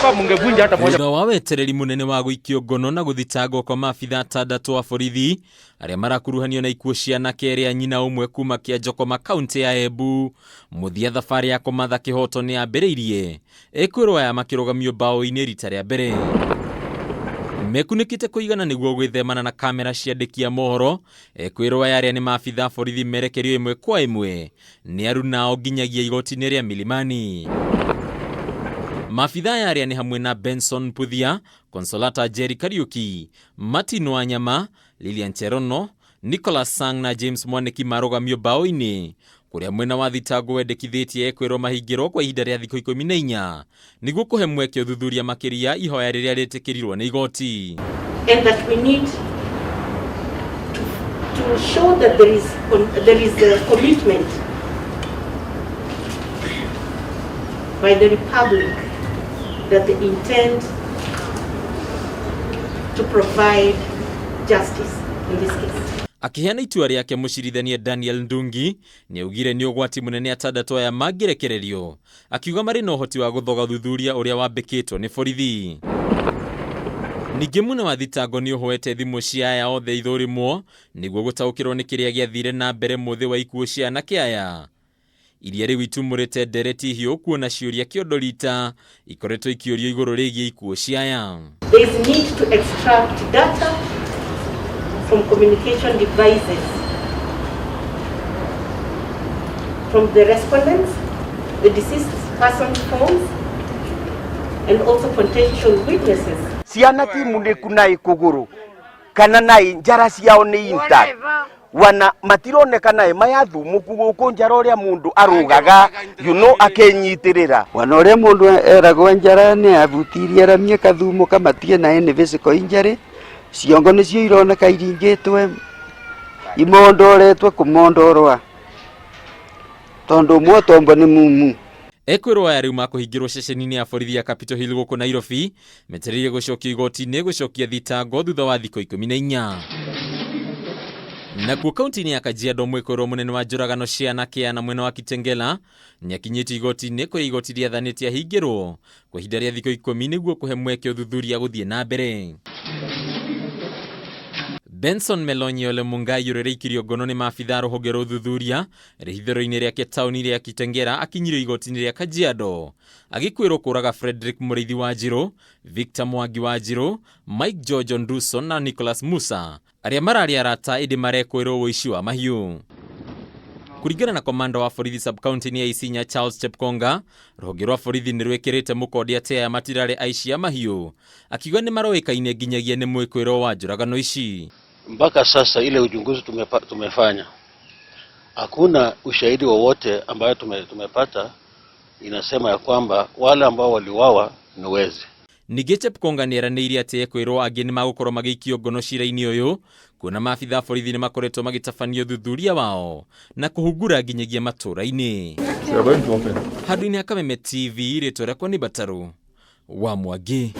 hapa mungevunja hata moja. Thutha wa wetereri munene wa guikio ngono na guthitangwo kwa maabitha 6 a borithi aria marakuruhanio na ikuo cia anake eri a nyina umwe kuma Kianjokoma kaunti ya Embu, muthia thabari ya kumatha kihoto ni ambiriirie ikwirwo aya makirugamio bao-ini rita ria mbere. Mekunikite kuigana niguo gwithemana na kamera ciandiki ya mohoro, ekwirwo aya aria ni maabitha borithi merekerio imwe kwa imwe ni arunao nginyagia igoti-ini ria Milimani. Maabitha aria ni hamwe na Benson Puthia, Consolata Jerry Kariuki, Martin Wanyama, Lilian Cherono, Nicholas Sang na James Mwaniki marugamio bao-ini, kuria mwena wa thitango wendekithitie ekwirwo mahingirwo kwa ihinda ria thikũ 14 niguo kuhe mweke uthuthuria makiria ihoya riria ritikirirwo ni igoti. And that we need to show that there is a commitment by the Republic that they intend to provide justice in this case. Akiheana itua riake mucirithania Daniel Ndungi ni augire ni ugwati munene 6 aya mangirekererio, akiuga mari na uhoti wa guthoga thuthuria uria wambikitwo ni borithi. Ningi muna wa thitango ni uhoete thimu cia aya othe ithurimwo niguo gutaukirwo ni kiria giathire na mbere muthi wa ikuo cia anake aya, iria riu itumurite ndereti hiu kuona ciuria kiondorita ikoretwo ikiorio iguru rigie ikuo cia aya. There is need to extract data from communication devices from the respondents, the deceased person's phones, and also potential witnesses. Ciana timu ni kunai kuguru kana nai njara ciao ni intact, wana matironekana maya thumu guku njara uria mundu arugaga akenyitirira, wana uria mundu eragwo njara ni avutirie aramie kathumu kamatie na ene physical injury, ciongo nicio ironeka iringitwe imondoretwe kumondorwa tondu mwotombo ni mumu. Ekwirwo aya riu makuhingirwo ceceni-ini ya borithi ya Capitol Hill guku Nairobi metereire gucokio igoti-ini gucokia thitango thutha wa thikũ 14. Nakuo kaunti-ini ya Kajiado mwikwirwo munene wa njuragano cia anake na mwena wa Kitengela ni akinyitio igoti-ini kwa igoti riathanĩte ahingirwo kwa ihinda ria thikũ 10 niguo kuhe mweke uthuthuria guthie na mbere. Benson Melonyi ole Mungai urere ikirio ngono ni maabitha ruhonge rwa uthuthuria rihithero-ini riake tauni ria Kitengela akinyirio igoti-ini ria Kajiado agikwirwo kuraga Frederick Muriithi Wanjiru, Victor Mwangi Wanjiru, Mike George Onduso na Nicholas Musa aria marari arata indi marekwirwo uici wa mahiu. Kurigana na komanda wa borithi sub-county ya Isinya Charles Chepkonga, ruhonge rwa borithi ni rwekirite mukodi ati aya matirare aici ya mahiu, akiuga ni maroikaine nginyagia ni mwikwirwo wa njuragano ici. Mpaka sasa ile uchunguzi tumefanya, hakuna ushahidi wowote ambayo tumepata inasema ya kwamba wale ambao waliwawa ni wezi. Ningĩ Chepkonga ni eranĩire ati ekwirwo angĩ ni magukorwo magĩikio ngono cira-inĩ ũyũ kuona maabitha borithi ni makoretwo magĩtabanio thuthuria wao na kũhungura nginyagia matũra-inĩ. Handũ-inĩ ha Kameme TV rĩtwa rĩakwa nĩ Bataru wa Mwangi.